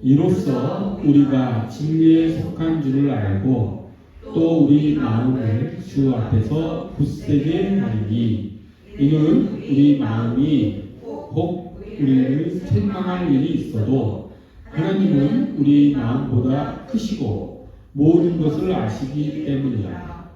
이로써 우리가 진리에 속한 줄을 알고 또 우리 마음을 주 앞에서 굳세게 하리니 이는 우리 마음이 혹 우리를 책망할 일이 있어도 하나님은 우리 마음보다 크시고 모든 것을 아시기 때문이라.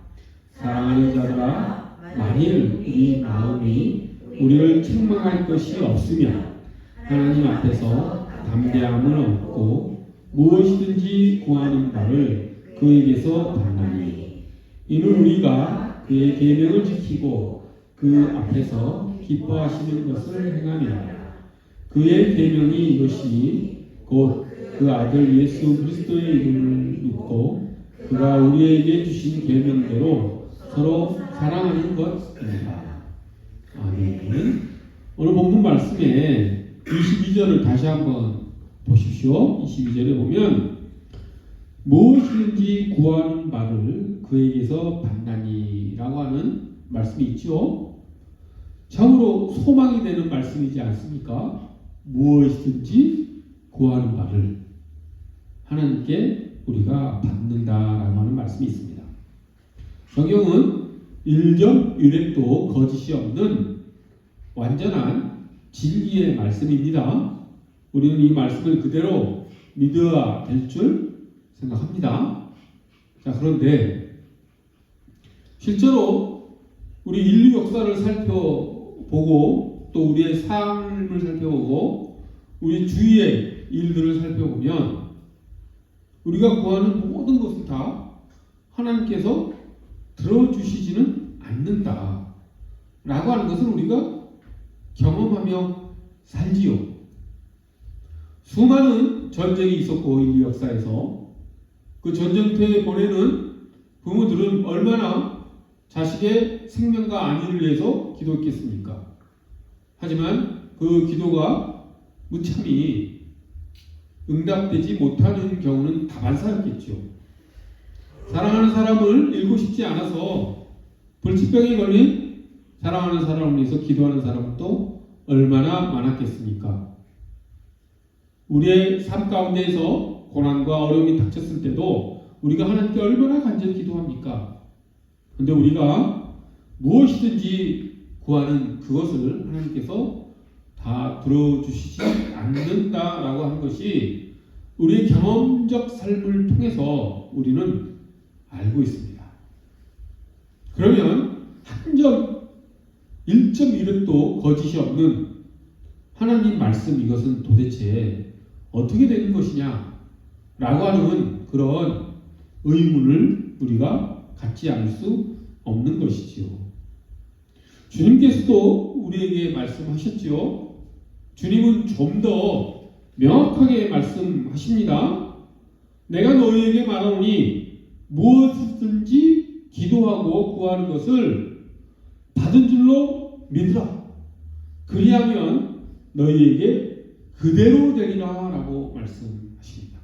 사랑하는 자들아, 만일 우리 마음이 우리를 책망할 것이 없으면 하나님 앞에서 담대함을 얻고 무엇이든지 구하는 바를 그에게서 받나니 이는 우리가 그의 계명을 지키고 그 앞에서 기뻐하시는 것을 행함이라. 그의 계명이 이것이니 곧 그 아들 예수 그리스도의 이름을 믿고 그가 우리에게 주신 계명대로 서로 사랑하는 것입니다. 아멘. 오늘 본문 말씀에 22절을 다시 한번 보십시오. 22절에 보면 무엇이든지 구하는 바를 그에게서 받나니 라고 하는 말씀이 있죠. 참으로 소망이 되는 말씀이지 않습니까? 무엇이든지 구하는 바를 하나님께 우리가 받는다라고 하는 말씀이 있습니다. 성경은 일점 유례도 거짓이 없는 완전한 진리의 말씀입니다. 우리는 이 말씀을 그대로 믿어야 될 줄 생각합니다. 자, 그런데 실제로 우리 인류 역사를 살펴보고 또 우리의 삶을 살펴보고 우리 주위의 일들을 살펴보면 우리가 구하는 모든 것을 다 하나님께서 들어주시지는 않는다 라고 하는 것을 우리가 경험하며 살지요. 수많은 전쟁이 있었고 인류 역사에서 그 전쟁터에 보내는 부모들은 얼마나 자식의 생명과 안위를 위해서 기도했겠습니까? 하지만 그 기도가 무참히 응답되지 못하는 경우는 다반사였겠죠. 사랑하는 사람을 잃고 싶지 않아서 불치병에 걸린 사랑하는 사람을 위해서 기도하는 사람은 또 얼마나 많았겠습니까? 우리의 삶 가운데에서 고난과 어려움이 닥쳤을 때도 우리가 하나님께 얼마나 간절히 기도합니까? 그런데 우리가 무엇이든지 구하는 그것을 하나님께서 다 들어주시지 않는다라고 하는 것이 우리의 경험적 삶을 통해서 우리는 알고 있습니다. 그러면 한 점, 1.1도 거짓이 없는 하나님 말씀 이것은 도대체 어떻게 되는 것이냐 라고 하는 그런 의문을 우리가 갖지 않을 수 없는 것이지요. 주님께서도 우리에게 말씀하셨지요. 주님은 좀 더 명확하게 말씀하십니다. 내가 너희에게 말하노니 무엇이든지 기도하고 구하는 것을 받은 줄로 믿으라. 그리하면 너희에게 그대로 되리라 라고 말씀하십니다.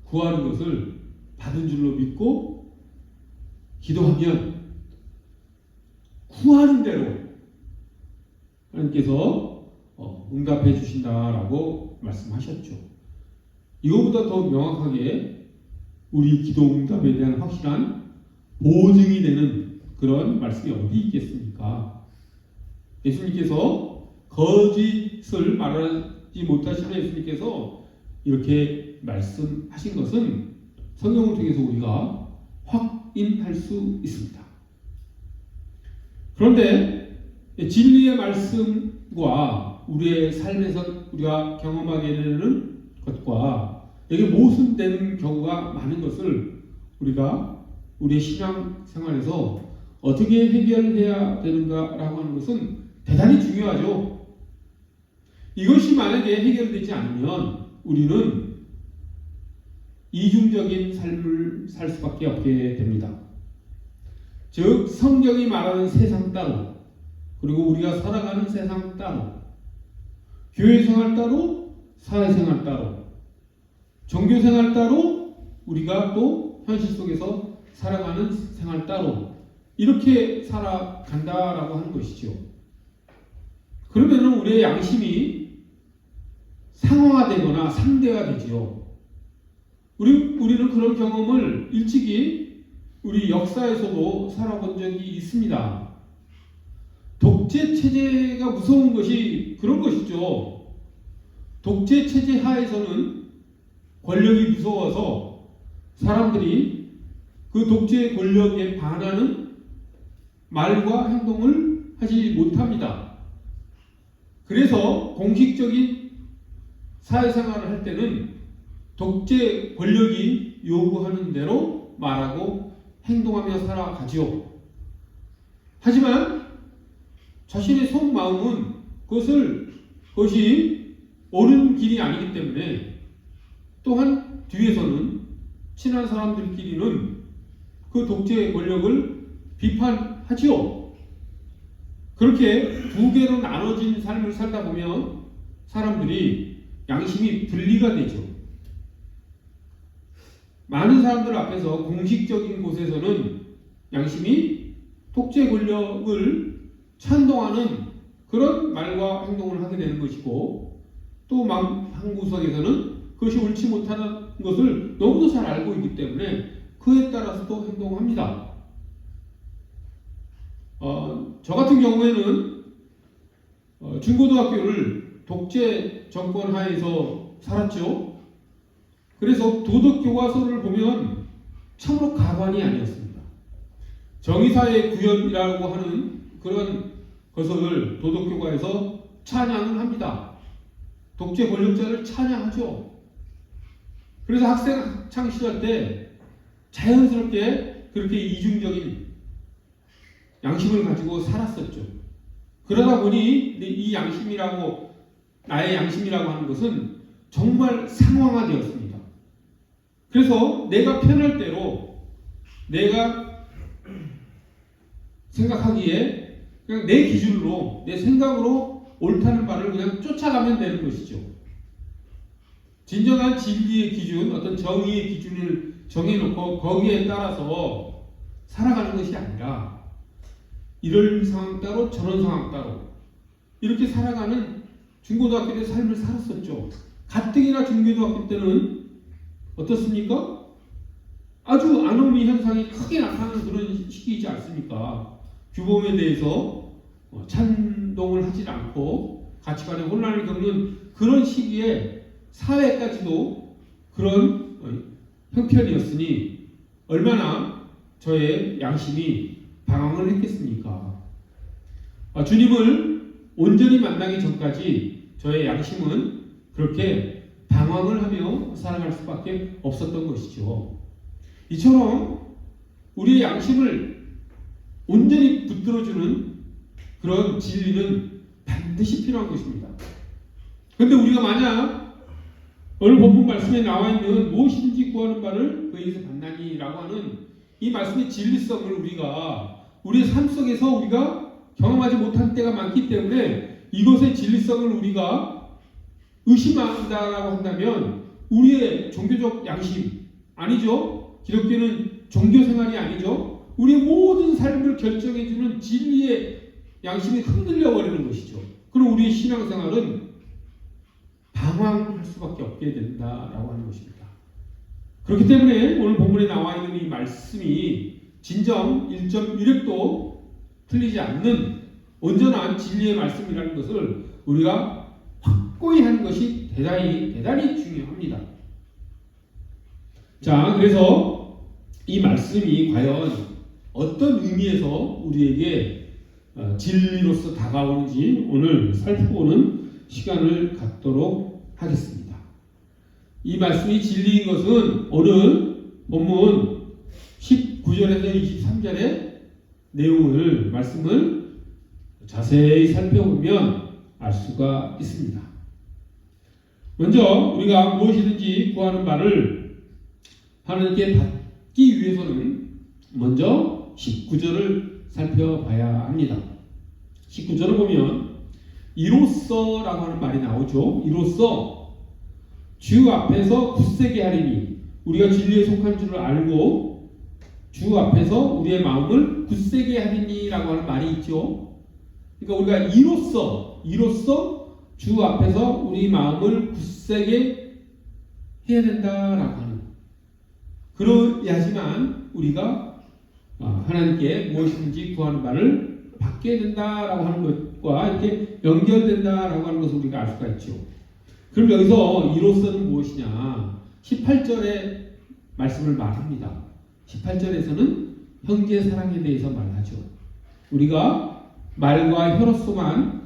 구하는 것을 받은 줄로 믿고 기도하면 구하는 대로 하나님께서 응답해 주신다라고 말씀하셨죠. 이거보다 더 명확하게 우리 기도 응답에 대한 확실한 보증이 되는 그런 말씀이 어디 있겠습니까? 예수님께서 거짓을 말하지 못하시는 예수님께서 이렇게 말씀하신 것은 성경을 통해서 우리가 확인할 수 있습니다. 그런데 진리의 말씀과 우리의 삶에서 우리가 경험하게 되는 것과 이게 모순되는 경우가 많은 것을 우리가 우리의 신앙 생활에서 어떻게 해결해야 되는가라고 하는 것은 대단히 중요하죠. 이것이 만약에 해결되지 않으면 우리는 이중적인 삶을 살 수밖에 없게 됩니다. 즉 성경이 말하는 세상 따로 그리고 우리가 살아가는 세상 따로 교회생활 따로 사회생활 따로 종교생활 따로 우리가 또 현실 속에서 살아가는 생활 따로 이렇게 살아간다라고 하는 것이죠. 그러면 우리의 양심이 상황화되거나 상대화되지요. 우리는 그런 경험을 일찍이 우리 역사에서도 살아본 적이 있습니다. 독재 체제가 무서운 것이 그런 것이죠. 독재 체제 하에서는 권력이 무서워서 사람들이 그 독재 권력에 반하는 말과 행동을 하지 못합니다. 그래서 공식적인 사회생활을 할 때는 독재 권력이 요구하는 대로 말하고 행동하며 살아가지요. 하지만 자신의 속마음은 그것이 옳은 길이 아니기 때문에 또한 뒤에서는 친한 사람들끼리는 그 독재 권력을 비판하지요. 그렇게 두 개로 나눠진 삶을 살다 보면 사람들이 양심이 분리가 되죠. 많은 사람들 앞에서 공식적인 곳에서는 양심이 독재 권력을 찬동하는 그런 말과 행동을 하게 되는 것이고, 또 마음 한구석에서는 그것이 옳지 못하는 것을 너무도 잘 알고 있기 때문에 그에 따라서도 행동합니다. 저 같은 경우에는 중고등학교를 독재 정권 하에서 살았죠. 그래서 도덕 교과서를 보면 참으로 가관이 아니었습니다. 정의사회 구현이라고 하는 그런 것을 도덕 교과에서 찬양을 합니다. 독재 권력자를 찬양하죠. 그래서 학창 시절 때 자연스럽게 그렇게 이중적인 양심을 가지고 살았었죠. 그러다 보니 이 양심이라고, 나의 양심이라고 하는 것은 정말 상황화되었습니다. 그래서 내가 편할 대로 내가 생각하기에 그냥 내 기준으로, 내 생각으로 옳다는 바를 그냥 쫓아가면 되는 것이죠. 진정한 진리의 기준, 어떤 정의의 기준을 정해놓고 거기에 따라서 살아가는 것이 아니라 이런 상황 따로 저런 상황 따로 이렇게 살아가는 중고등학교 때 삶을 살았었죠. 가뜩이나 중고등학교 때는 어떻습니까? 아주 아노미 현상이 크게 나타나는 그런 시기이지 않습니까? 규범에 대해서 찬동을 하지 않고 가치관의 혼란을 겪는 그런 시기에 사회까지도 그런 형편이었으니 얼마나 저의 양심이 방황을 했겠습니까? 주님을 온전히 만나기 전까지 저의 양심은 그렇게 방황을 하며 살아갈 수밖에 없었던 것이죠. 이처럼 우리의 양심을 온전히 붙들어주는 그런 진리는 반드시 필요한 것입니다. 그런데 우리가 만약 오늘 본문 말씀에 나와 있는 무엇이든지 구하는 바를 그에게서 받나니 라고 하는 이 말씀의 진리성을 우리가 우리의 삶 속에서 우리가 경험하지 못한 때가 많기 때문에 이것의 진리성을 우리가 의심한다라고 한다면 우리의 종교적 양심 아니죠. 기독교는 종교 생활이 아니죠. 우리의 모든 삶을 결정해주는 진리의 양심이 흔들려 버리는 것이죠. 그럼 우리의 신앙생활은 방황할 수밖에 없게 된다라고 하는 것입니다. 그렇기 때문에 오늘 본문에 나와 있는 이 말씀이 진정 1.1획도 틀리지 않는 온전한 진리의 말씀이라는 것을 우리가 확고히 하는 것이 대단히 중요합니다. 자, 그래서 이 말씀이 과연 어떤 의미에서 우리에게 진리로서 다가오는지 오늘 살펴보는 시간을 갖도록 하겠습니다. 이 말씀이 진리인 것은 오늘 본문 19절에서 23절의 내용을 말씀을 자세히 살펴보면 알 수가 있습니다. 먼저 우리가 무엇이든지 구하는 바를 하나님께 받기 위해서는 먼저 19절을 살펴봐야 합니다. 19절을 보면 이로써라고 하는 말이 나오죠. 이로써 주 앞에서 굳세게 하리니, 우리가 진리에 속한 줄을 알고 주 앞에서 우리의 마음을 굳세게 하리니 라고 하는 말이 있죠. 그러니까 우리가 이로써 주 앞에서 우리 마음을 굳세게 해야 된다라고 하는, 그러야지만 우리가 하나님께 무엇이든지 구하는 바를 받게 된다라고 하는 것과 이렇게 연결된다라고 하는 것을 우리가 알 수가 있죠. 그럼 여기서 이로서는 무엇이냐? 18절에 말씀을 말합니다. 18절에서는 형제 사랑에 대해서 말하죠. 우리가 말과 혀로서만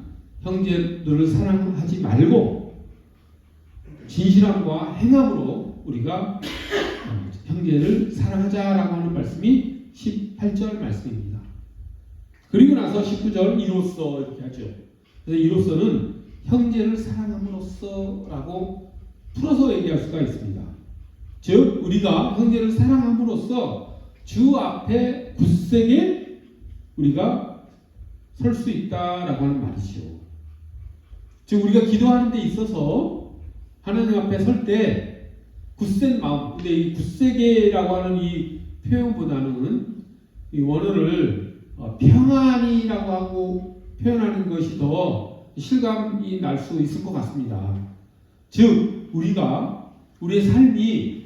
형제들을 사랑하지 말고 진실함과 행함으로 우리가 형제를 사랑하자라고 하는 말씀이 18절 말씀입니다. 그리고 나서 19절 이로써 이렇게 하죠. 그래서 이로써는 형제를 사랑함으로써라고 풀어서 얘기할 수가 있습니다. 즉 우리가 형제를 사랑함으로써 주 앞에 굳세게 우리가 설 수 있다라고 하는 말이죠. 즉 우리가 기도하는 데 있어서 하나님 앞에 설 때 굳센 마음, 근데 이 굳세게라고 하는 이 표현보다는 이 원어를 평안이라고 하고 표현하는 것이 더 실감이 날 수 있을 것 같습니다. 즉 우리가 우리의 삶이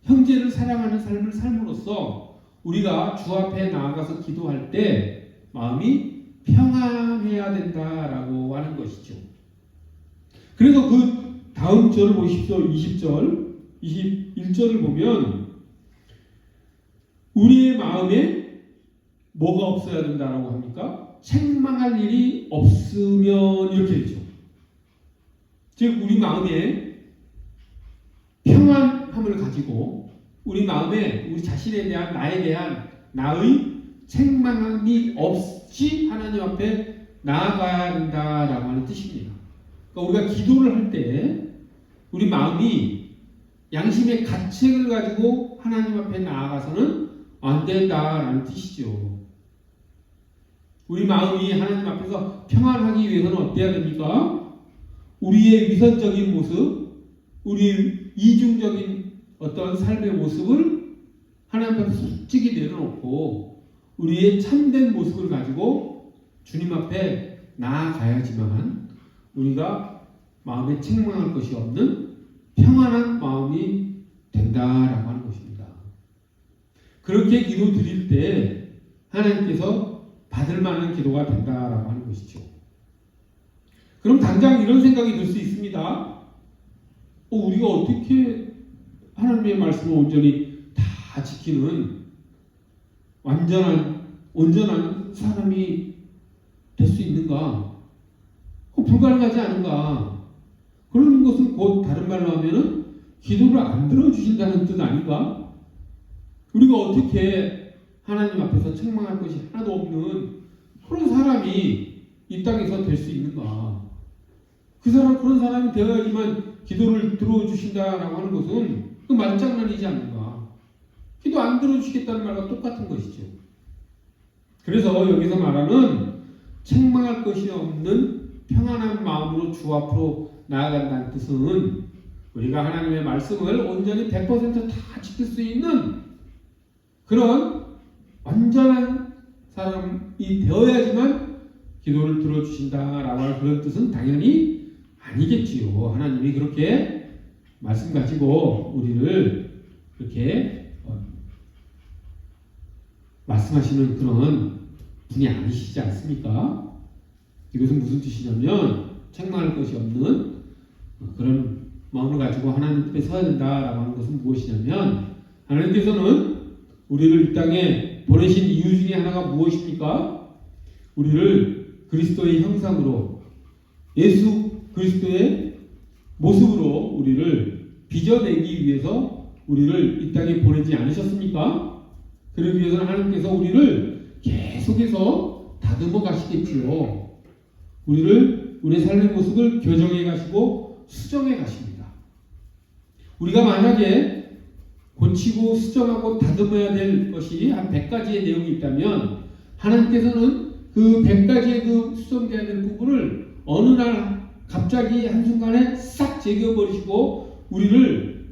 형제를 사랑하는 삶을 삶으로써 우리가 주 앞에 나아가서 기도할 때 마음이 평안해야 된다라고 하는 것이죠. 그래서 그 다음 절을 보십시오. 20절, 21절을 보면 우리의 마음에 뭐가 없어야 된다라고 합니까? 책망할 일이 없으면 이렇게 되죠. 즉 우리 마음에 평안함을 가지고 우리 마음에 우리 자신에 대한 나에 대한 나의 책망함이 없이 하나님 앞에 나아가야 된다라고 하는 뜻입니다. 그러니까 우리가 기도를 할 때 우리 마음이 양심의 가책을 가지고 하나님 앞에 나아가서는 안 된다라는 뜻이죠. 우리 마음이 하나님 앞에서 평안하기 위해서는 어때야 됩니까? 우리의 위선적인 모습, 우리의 이중적인 어떤 삶의 모습을 하나님 앞에 솔직히 내려놓고 우리의 참된 모습을 가지고 주님 앞에 나아가야지만 우리가 마음에 책망할 것이 없는 평안한 마음이 된다라고 하는 것입니다. 그렇게 기도 드릴 때 하나님께서 받을 만한 기도가 된다라고 하는 것이죠. 그럼 당장 이런 생각이 들 수 있습니다. 우리가 어떻게 하나님의 말씀을 온전히 다 지키는 온전한 사람이 될 수 있는가? 불가능하지 않은가? 그러는 것은 곧 다른 말로 하면은 기도를 안 들어주신다는 뜻 아닌가? 우리가 어떻게 하나님 앞에서 책망할 것이 하나도 없는 그런 사람이 이 땅에서 될 수 있는가? 그런 사람이 되어야지만 기도를 들어주신다라고 하는 것은 그 말장난이지 않는가? 기도 안 들어주시겠다는 말과 똑같은 것이죠. 그래서 여기서 말하는 책망할 것이 없는 평안한 마음으로 주 앞으로 나아간다는 뜻은 우리가 하나님의 말씀을 온전히 100%다 지킬 수 있는 그런 완전한 사람이 되어야지만 기도를 들어주신다라고 할 그런 뜻은 당연히 아니겠지요. 하나님이 그렇게 말씀 가지고 우리를 그렇게 말씀하시는 그런 분이 아니시지 않습니까? 이것은 무슨 뜻이냐면 책망할 것이 없는 그런 마음을 가지고 하나님 앞에 서야 된다라고 하는 것은 무엇이냐면 하나님께서는 우리를 이 땅에 보내신 이유 중에 하나가 무엇입니까? 우리를 그리스도의 형상으로 예수 그리스도의 모습으로 우리를 빚어내기 위해서 우리를 이 땅에 보내지 않으셨습니까? 그러기 위해서는 하나님께서 우리를 계속해서 다듬어 가시겠지요. 우리의 삶의 모습을 교정해 가시고 수정해 가십니다. 우리가 만약에 고치고 수정하고 다듬어야 될 것이 한 100가지의 내용이 있다면 하나님께서는 그 100가지의 그 수정돼야 될 부분을 어느 날 갑자기 한순간에 싹 제거버리시고 우리를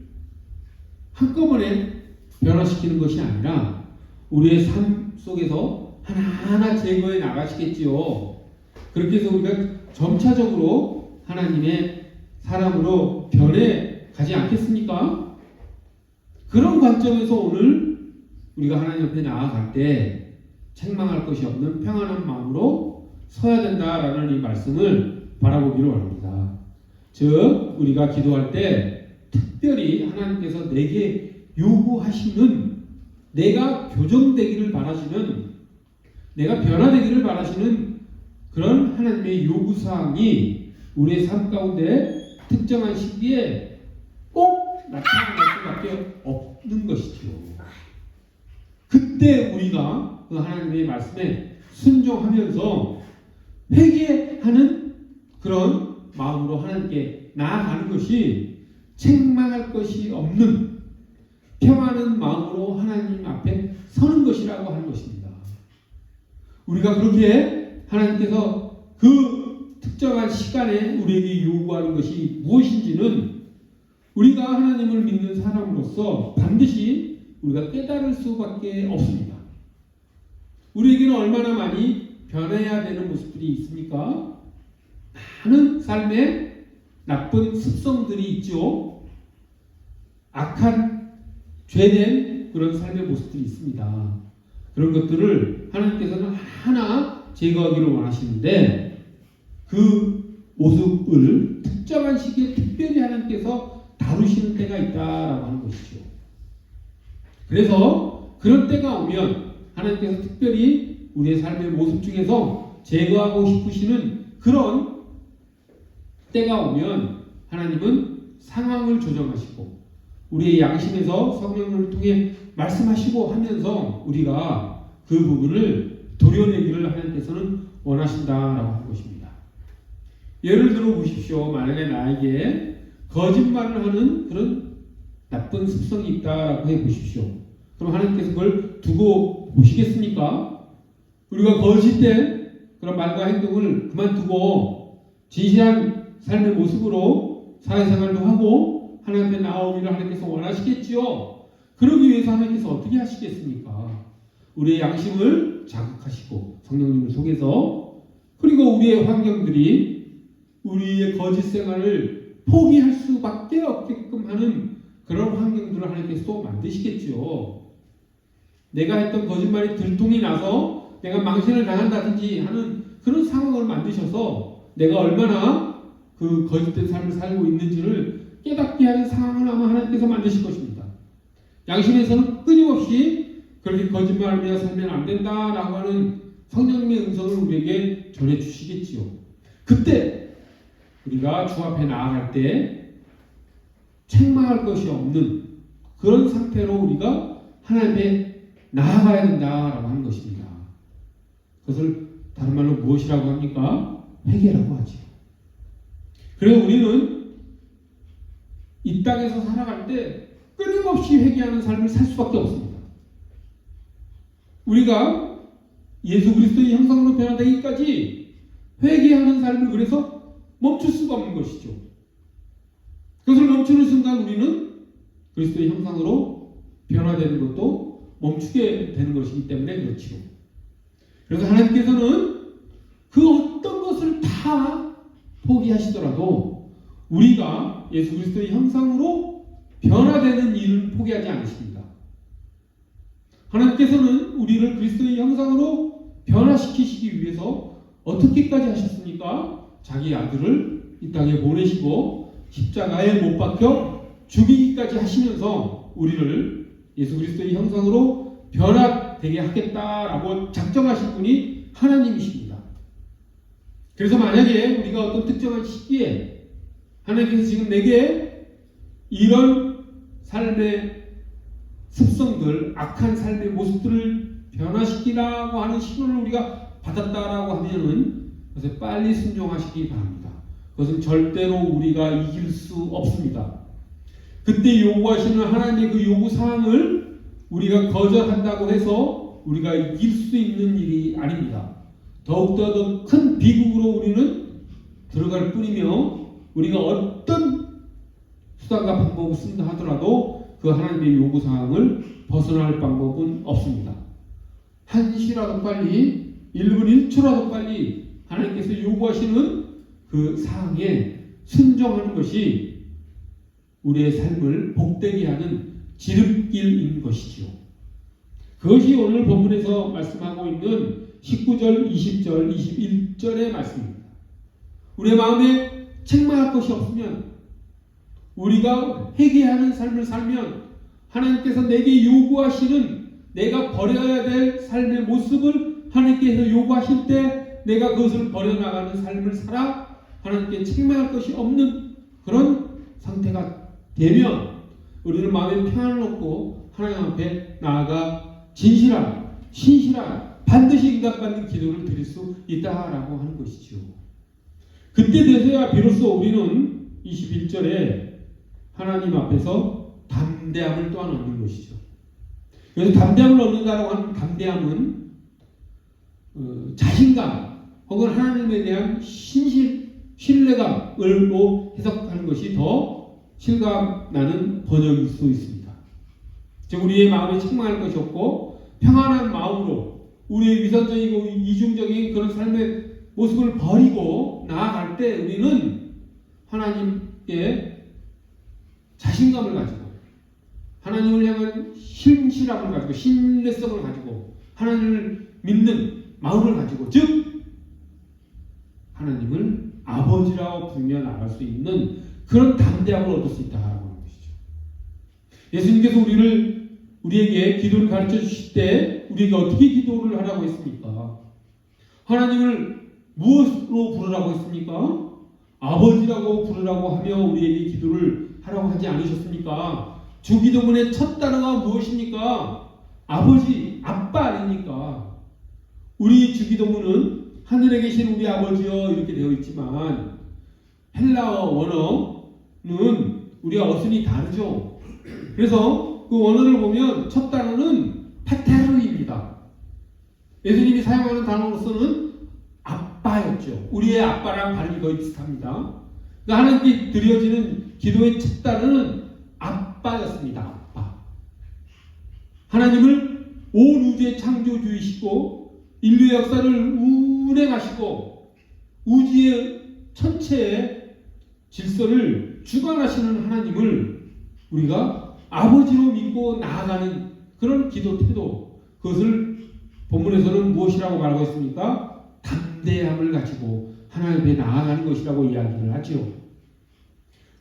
한꺼번에 변화시키는 것이 아니라 우리의 삶 속에서 하나하나 제거해 나가시겠지요. 그렇게 해서 우리가 점차적으로 하나님의 사람으로 변해 가지 않겠습니까? 그런 관점에서 오늘 우리가 하나님 앞에 나아갈 때 책망할 것이 없는 평안한 마음으로 서야 된다라는 이 말씀을 바라보기로 합니다. 즉 우리가 기도할 때 특별히 하나님께서 내게 요구하시는, 내가 교정되기를 바라시는, 내가 변화되기를 바라시는 그런 하나님의 요구사항이 우리의 삶 가운데 특정한 시기에 꼭 나타날 수밖에 없는 것이죠. 그때 우리가 그 하나님의 말씀에 순종하면서 회개하는 그런 마음으로 하나님께 나아가는 것이 책망할 것이 없는 평안한 마음으로 하나님 앞에 서는 것이라고 하는 것입니다. 우리가 그렇게 하나님께서 그 특정한 시간에 우리에게 요구하는 것이 무엇인지는 우리가 하나님을 믿는 사람으로서 반드시 우리가 깨달을 수밖에 없습니다. 우리에게는 얼마나 많이 변해야 되는 모습들이 있습니까? 많은 삶에 나쁜 습성들이 있죠. 악한 죄된 그런 삶의 모습들이 있습니다. 그런 것들을 하나님께서는 하나 제거하기를 원하시는데 그 모습을 특정한 시기에 특별히 하나님께서 다루시는 때가 있다라고 하는 것이죠. 그래서 그런 때가 오면 하나님께서 특별히 우리의 삶의 모습 중에서 제거하고 싶으시는 그런 때가 오면 하나님은 상황을 조정하시고 우리의 양심에서 성령을 통해 말씀하시고 하면서 우리가 그 부분을 도려내기를 하나님께서는 원하신다라고 하는 것입니다. 예를 들어 보십시오. 만약에 나에게 거짓말을 하는 그런 나쁜 습성이 있다라고 해 보십시오. 그럼 하나님께서 그걸 두고 보시겠습니까? 우리가 거짓된 그런 말과 행동을 그만두고 진실한 삶의 모습으로 사회생활도 하고 하나님 앞에 나오기를 하나님께서 원하시겠지요. 그러기 위해서 하나님께서 어떻게 하시겠습니까? 우리의 양심을 자극하시고 성령님을 속에서, 그리고 우리의 환경들이 우리의 거짓 생활을 포기할 수밖에 없게끔 하는 그런 환경들을 하나님께서 또 만드시겠지요. 내가 했던 거짓말이 들통이 나서 내가 망신을 당한다든지 하는 그런 상황을 만드셔서 내가 얼마나 그 거짓된 삶을 살고 있는지를 깨닫게 하는 상황을 아마 하나님께서 만드실 것입니다. 양심에서는 끊임없이 그렇게 거짓말하며 살면 안 된다라고 하는 성령님의 음성을 우리에게 전해주시겠지요. 그때 우리가 주 앞에 나아갈 때 책망할 것이 없는 그런 상태로 우리가 하나님께 나아가야 된다라고 하는 것입니다. 그것을 다른 말로 무엇이라고 합니까? 회개라고 하죠. 그래서 우리는 이 땅에서 살아갈 때 끊임없이 회개하는 삶을 살 수밖에 없습니다. 우리가 예수 그리스도의 형상으로 변화되기까지 회개하는 삶을 그래서 멈출 수가 없는 것이죠. 그것을 멈추는 순간 우리는 그리스도의 형상으로 변화되는 것도 멈추게 되는 것이기 때문에 그렇지요. 그래서 하나님께서는 그 어떤 것을 다 포기하시더라도 우리가 예수 그리스도의 형상으로 변화되는 일을 포기하지 않으십니다. 하나님께서는 우리를 그리스도의 형상으로 변화시키시기 위해서 어떻게까지 하셨습니까? 자기 아들을 이 땅에 보내시고 십자가에 못 박혀 죽이기까지 하시면서 우리를 예수 그리스도의 형상으로 변화되게 하겠다라고 작정하신 분이 하나님이십니다. 그래서 만약에 우리가 어떤 특정한 시기에 하나님께서 지금 내게 이런 삶의 습성들, 악한 삶의 모습들을 변화시키라고 하는 신호를 우리가 받았다라고 하면은 그것에 빨리 순종하시기 바랍니다. 그것은 절대로 우리가 이길 수 없습니다. 그때 요구하시는 하나님의 그 요구 사항을 우리가 거절한다고 해서 우리가 이길 수 있는 일이 아닙니다. 더욱더 더 큰 비극으로 우리는 들어갈 뿐이며 우리가 어떤 수단과 방법을 쓴다 하더라도 그 하나님의 요구 사항을 벗어날 방법은 없습니다. 한시라도 빨리, 1분 1초라도 빨리 하나님께서 요구하시는 그 사항에 순종하는 것이 우리의 삶을 복되게 하는 지름길인 것이지요. 그것이 오늘 본문에서 말씀하고 있는 19절, 20절, 21절의 말씀입니다. 우리의 마음에 책망할 것이 없으면, 우리가 회개하는 삶을 살면 하나님께서 내게 요구하시는, 내가 버려야 될 삶의 모습을 하나님께서 요구하실 때 내가 그것을 버려나가는 삶을 살아 하나님께 책망할 것이 없는 그런 상태가 되면 우리는 마음에 평안을 얻고 하나님 앞에 나아가 진실한, 신실한, 반드시 응답받는 기도를 드릴 수 있다라고 하는 것이죠. 그때 되서야 비로소 우리는 21절에 하나님 앞에서 담대함을 또한 얻는 것이죠. 그래서 담대함을 얻는다라고 하는 담대함은 자신감 혹은 하나님에 대한 신뢰감을로 해석하는 것이 더 실감나는 번역일 수 있습니다. 즉 우리의 마음에 책망할 것이 없고 평안한 마음으로 우리의 위선적이고 이중적인 그런 삶의 모습을 버리고 나아갈 때 우리는 하나님께 자신감을 가지고 하나님을 향한 신실함을 가지고 신뢰성을 가지고 하나님을 믿는 마음을 가지고, 즉 하나님을 아버지라고 부르며 나갈 수 있는 그런 담대함을 얻을 수 있다라고 하는 것이죠. 예수님께서 우리에게 기도를 가르쳐 주실 때 우리에게 어떻게 기도를 하라고 했습니까? 하나님을 무엇으로 부르라고 했습니까? 아버지라고 부르라고 하며 우리에게 기도를 하라고 하지 않으셨습니까? 주기도문의 첫 단어가 무엇입니까? 아버지, 아빠 아닙니까? 우리 주기도문은 하늘에 계신 우리 아버지여 이렇게 되어 있지만 헬라어 원어는 우리가 어순이 다르죠. 그래서 그 원어를 보면 첫 단어는 파테르입니다. 예수님이 사용하는 단어로서는 아빠였죠. 우리의 아빠랑 발음이 거의 비슷합니다. 그러니까 하나님께 드려지는 기도의 첫 단어는 아빠였습니다. 아빠. 하나님을 온 우주의 창조주이시고 인류의 역사를 운행하시고 우주의 전체의 질서를 주관하시는 하나님을 우리가 아버지로 믿고 나아가는 그런 기도 태도, 그것을 본문에서는 무엇이라고 말하고 있습니까? 담대함을 가지고 하나님 앞에 나아가는 것이라고 이야기를 하죠.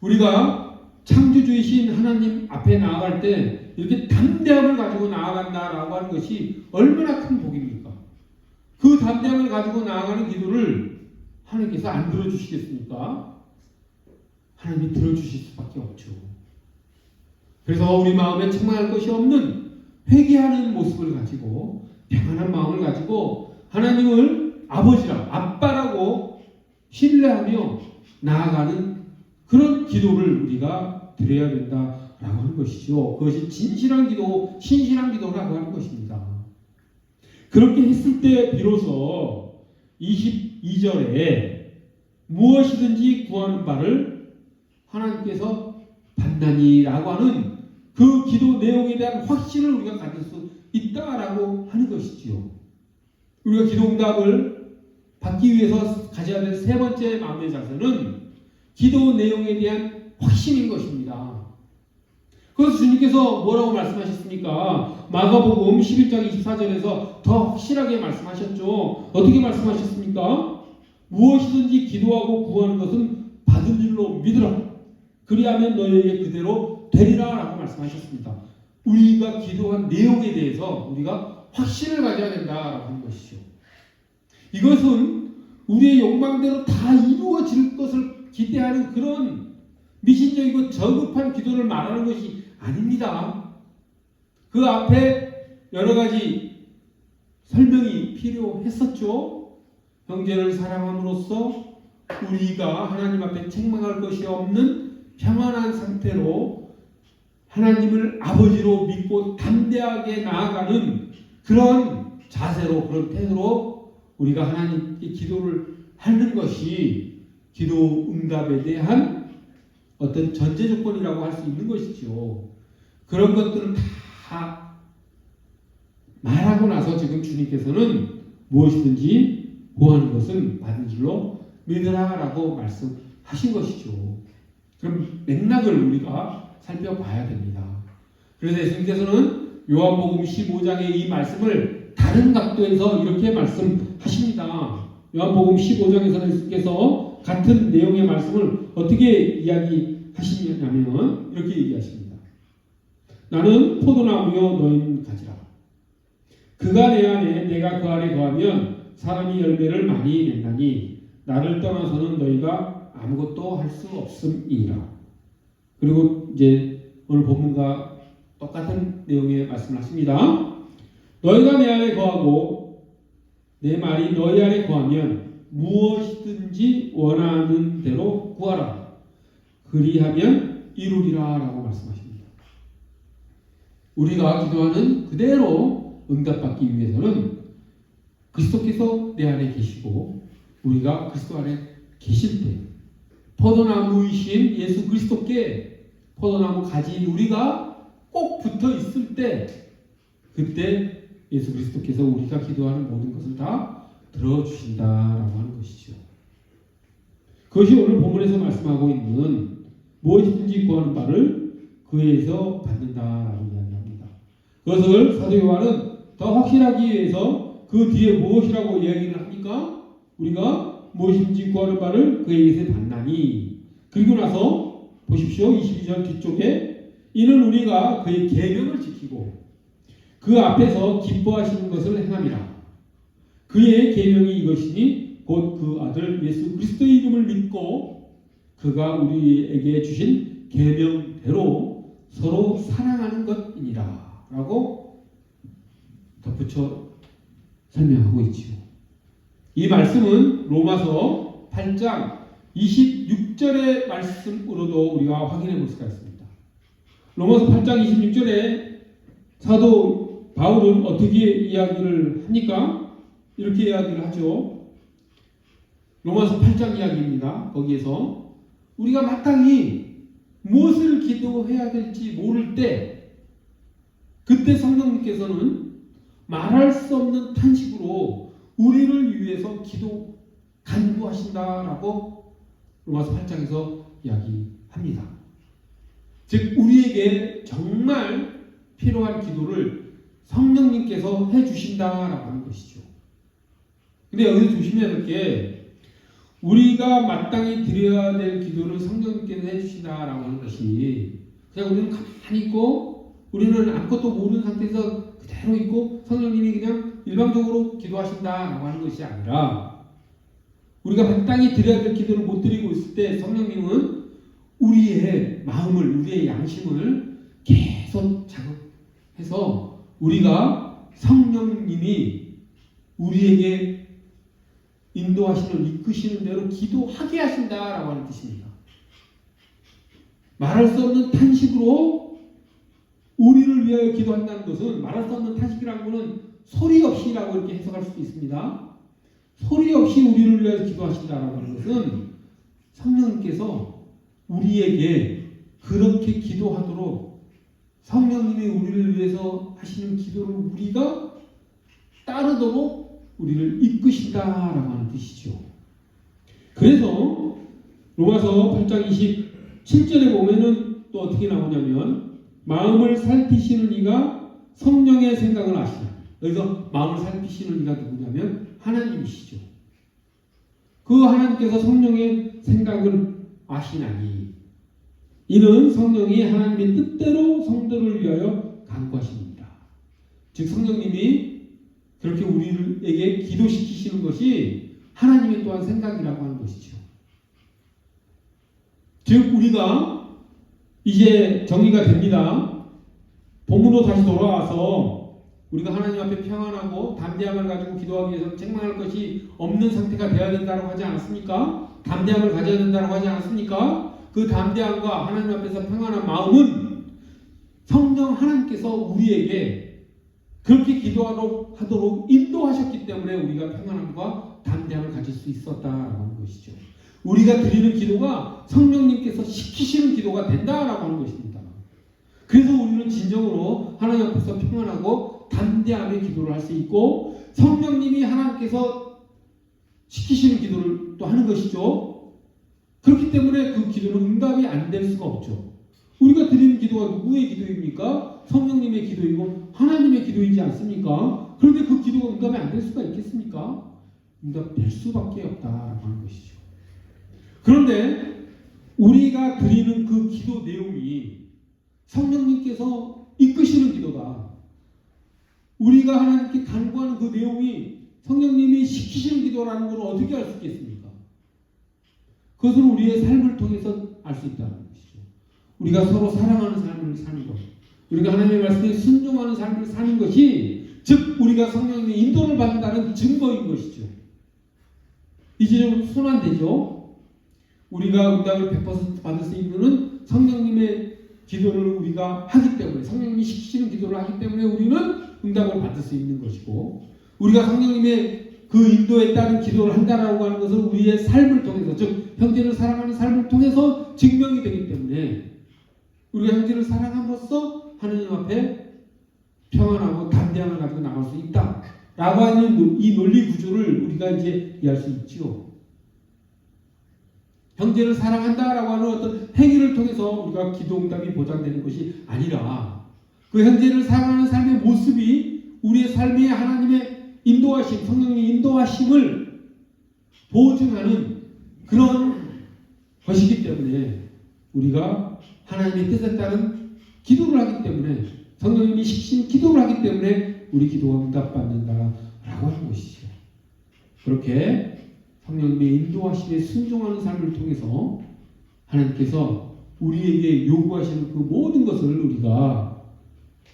우리가 창조주이신 하나님 앞에 나아갈 때 이렇게 담대함을 가지고 나아간다라고 하는 것이 얼마나 큰 복입니까? 그 담대함을 가지고 나아가는 기도를 하나님께서 안 들어주시겠습니까? 하나님이 들어주실 수밖에 없죠. 그래서 우리 마음에 책망할 것이 없는 회개하는 모습을 가지고 평안한 마음을 가지고 하나님을 아버지라고, 아빠라고 신뢰하며 나아가는 그런 기도를 우리가 드려야 된다라고 하는 것이죠. 그것이 진실한 기도, 신실한 기도라고 하는 것입니다. 그렇게 했을 때 비로소 22절에 무엇이든지 구하는 바를 하나님께서 받나니라고 하는 그 기도 내용에 대한 확신을 우리가 가질 수 있다라고 하는 것이지요. 우리가 기도 응답을 받기 위해서 가져야 될 세 번째 마음의 자세는 기도 내용에 대한 확신인 것입니다. 그래서 주님께서 뭐라고 말씀하셨습니까? 마가복음 11장 24절에서 더 확실하게 말씀하셨죠. 어떻게 말씀하셨습니까? 무엇이든지 기도하고 구하는 것은 받은 줄로 믿으라. 그리하면 너희에게 그대로 되리라 라고 말씀하셨습니다. 우리가 기도한 내용에 대해서 우리가 확신을 가져야 된다라고 하는 것이죠. 이것은 우리의 욕망대로 다 이루어질 것을 기대하는 그런 미신적이고 저급한 기도를 말하는 것이 아닙니다. 그 앞에 여러 가지 설명이 필요했었죠. 형제를 사랑함으로써 우리가 하나님 앞에 책망할 것이 없는 평안한 상태로 하나님을 아버지로 믿고 담대하게 나아가는 그런 자세로, 그런 태도로 우리가 하나님께 기도를 하는 것이 기도 응답에 대한 어떤 전제 조건이라고 할 수 있는 것이죠. 그런 것들은 다 말하고 나서 지금 주님께서는 무엇이든지 구하는 것은 받은 줄로 믿으라라고 말씀하신 것이죠. 그럼 맥락을 우리가 살펴봐야 됩니다. 그래서 예수님께서는 요한복음 15장의 이 말씀을 다른 각도에서 이렇게 말씀하십니다. 요한복음 15장에서는 예수님께서 같은 내용의 말씀을 어떻게 이야기하시냐면 이렇게 얘기하십니다. 나는 포도나무요 너희는 가지라. 그가 내 안에 내가 그 안에 거하면 사람이 열매를 많이 맺나니 나를 떠나서는 너희가 아무것도 할 수 없음이니라. 그리고 이제 오늘 본문과 똑같은 내용의 말씀을 하십니다. 너희가 내 안에 거하고 내 말이 너희 안에 거하면 무엇이든지 원하는 대로 구하라. 그리하면 이루리라 라고 말씀하십니다. 우리가 기도하는 그대로 응답받기 위해서는 그리스도께서 내 안에 계시고 우리가 그리스도 안에 계실 때 포도나무이신 예수 그리스도께 포도나무 가지인 우리가 꼭 붙어 있을 때 그때 예수 그리스도께서 우리가 기도하는 모든 것을 다 들어주신다라고 하는 것이죠. 그것이 오늘 본문에서 말씀하고 있는 무엇이든지 구하는 바를 그에서 받는다라고 이야기합니다. 그것을 사도 요한은 더 확실하기 위해서 그 뒤에 무엇이라고 이야기를 합니까? 우리가 무엇인지 구하는 바를 그에게서 받나니. 그리고 나서 보십시오. 22절 뒤쪽에 이는 우리가 그의 계명을 지키고 그 앞에서 기뻐하시는 것을 행함이라. 그의 계명이 이것이니 곧 그 아들 예수 그리스도의 이름을 믿고 그가 우리에게 주신 계명대로 서로 사랑하는 것이니라 라고 덧붙여 설명하고 있지요. 이 말씀은 로마서 8장 26절의 말씀으로도 우리가 확인해 볼 수가 있습니다. 로마서 8장 26절에 사도 바울은 어떻게 이야기를 합니까? 이렇게 이야기를 하죠. 로마서 8장 이야기입니다. 거기에서 우리가 마땅히 무엇을 기도해야 될지 모를 때 그때 성령님께서는 말할 수 없는 탄식으로 우리를 위해서 기도 간구하신다라고 로마서 8장에서 이야기합니다. 즉 우리에게 정말 필요한 기도를 성령님께서 해주신다라고 하는 것이죠. 근데 여기서 조심해야 될 게 우리가 마땅히 드려야 될 기도를 성령님께서 해주신다라고 하는 것이 그냥 우리는 가만히 있고 우리는 아무것도 모르는 상태에서 그대로 있고 성령님이 그냥 일방적으로 기도하신다라고 하는 것이 아니라 우리가 마땅히 드려야 될 기도를 못 드리고 있을 때 성령님은 우리의 마음을 우리의 양심을 계속 자극해서 우리가 성령님이 우리에게 인도하시는 이끄시는 대로 기도하게 하신다라고 하는 뜻입니다. 말할 수 없는 탄식으로 우리를 위하여 기도한다는 것은 말할 수 없는 탄식이라는 것은 소리 없이라고 이렇게 해석할 수도 있습니다. 소리 없이 우리를 위하여 기도하신다라고 하는 것은 성령님께서 우리에게 그렇게 기도하도록 성령님이 우리를 위해서 하시는 기도를 우리가 따르도록 우리를 이끄신다라고 하는 뜻이죠. 그래서 로마서 8장 27절에 보면은 또 어떻게 나오냐면 마음을 살피시는 이가 성령의 생각을 아시나. 여기서 마음을 살피시는 이가 누구냐면 하나님이시죠. 그 하나님께서 성령의 생각을 아시나니 이는 성령이 하나님의 뜻대로 성도를 위하여 간구하십니다. 즉 성령님이 그렇게 우리에게 기도시키시는 것이 하나님의 또한 생각이라고 하는 것이죠. 즉 우리가 이제 정리가 됩니다. 본문으로 다시 돌아와서 우리가 하나님 앞에 평안하고 담대함을 가지고 기도하기 위해서 책망할 것이 없는 상태가 되어야 된다고 하지 않았습니까? 담대함을 가져야 된다고 하지 않았습니까? 그 담대함과 하나님 앞에서 평안한 마음은 성령 하나님께서 우리에게 그렇게 기도하도록 인도하셨기 때문에 우리가 평안함과 담대함을 가질 수 있었다라고 하는 것이죠. 우리가 드리는 기도가 성령님께서 시키시는 기도가 된다라고 하는 것입니다. 그래서 우리는 진정으로 하나님 앞에서 평안하고 담대함의 기도를 할 수 있고 성령님이 하나님께서 시키시는 기도를 또 하는 것이죠. 그렇기 때문에 그 기도는 응답이 안 될 수가 없죠. 우리가 드리는 기도가 누구의 기도입니까? 성령님의 기도이고 하나님의 기도이지 않습니까? 그런데 그 기도가 응답이 안 될 수가 있겠습니까? 응답될 수밖에 없다라고 하는 것이죠. 그런데 우리가 드리는 그 기도 내용이 성령님께서 이끄시는 기도다. 우리가 하나님께 간구하는 그 내용이 성령님이 시키시는 기도라는 걸 어떻게 알 수 있겠습니까? 그것은 우리의 삶을 통해서 알 수 있다는 것이죠. 우리가 서로 사랑하는 삶을 사는 것, 우리가 하나님의 말씀에 순종하는 삶을 사는 것이 즉 우리가 성령님의 인도를 받는다는 증거인 것이죠. 이제 좀 손안되죠? 우리가 응답을 100% 받을 수 있는 성령님의 기도를 우리가 하기 때문에, 성령님이 시키시는 기도를 하기 때문에 우리는 응답을 받을 수 있는 것이고, 우리가 성령님의 그 인도에 따른 기도를 한다라고 하는 것은 우리의 삶을 통해서, 즉 형제를 사랑하는 삶을 통해서 증명이 되기 때문에 우리가 형제를 사랑함으로써 하나님 앞에 평안하고 담대함을 가지고 나갈 수 있다라고 하는 이 논리 구조를 우리가 이제 이해할 수 있지요. 형제를 사랑한다라고 하는 어떤 행위를 통해서 우리가 기도 응답이 보장되는 것이 아니라 그 형제를 사랑하는 삶의 모습이 우리의 삶에 하나님의 인도하심, 성령의 인도하심을 보증하는 그런 것이기 때문에 우리가 하나님의 뜻에 따른 기도를 하기 때문에, 성령님이 시키신 기도를 하기 때문에 우리 기도가 응답받는다라고 하는 것이죠. 그렇게 성령님의 인도하심에 순종하는 삶을 통해서 하나님께서 우리에게 요구하시는 그 모든 것을 우리가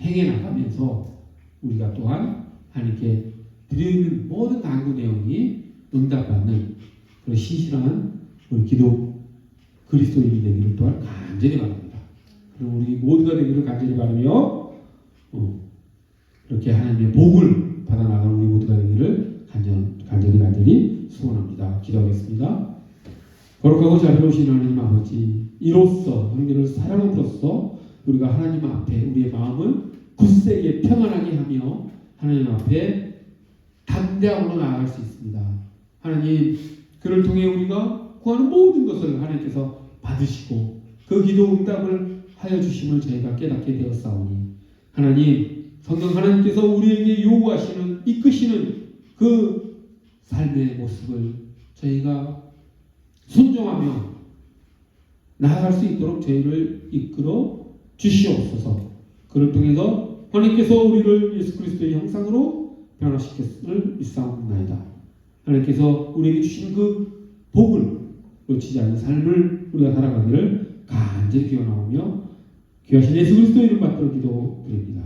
행해 나가면서 우리가 또한 하나님께 드리는 모든 간구 내용이 응답받는 그런 신실한 우리 기도 그리스도인이 되기를 또한 간절히 바랍니다. 그리고 우리 모두가 되기를 간절히 바라며 그렇게 하나님의 복을 받아 나가는 우리 모두가 되기를 간절히 소원합니다. 기도하겠습니다. 거룩하고 자비로우신 하나님 아버지, 이로써 형제를 사랑함으로써 우리가 하나님 앞에 우리의 마음을 굳세게 평안하게 하며 하나님 앞에 담대함으로 나아갈 수 있습니다. 하나님, 그를 통해 우리가 구하는 모든 것을 하나님께서 받으시고 그 기도 응답을 하여 주심을 저희가 깨닫게 되었사오니, 하나님, 성령 하나님께서 우리에게 요구하시는, 이끄시는 그 삶의 모습을 저희가 순종하며 나아갈 수 있도록 저희를 이끌어 주시옵소서. 그를 통해서 하나님께서 우리를 예수 그리스도의 형상으로 변화시켰음을 믿사옵나이다. 하나님께서 우리에게 주신 그 복을 놓치지 않는 삶을 우리가 살아가기를 간절히 기원하오며 귀하신 예수 그리스도의 이름 받들어 기도드립니다.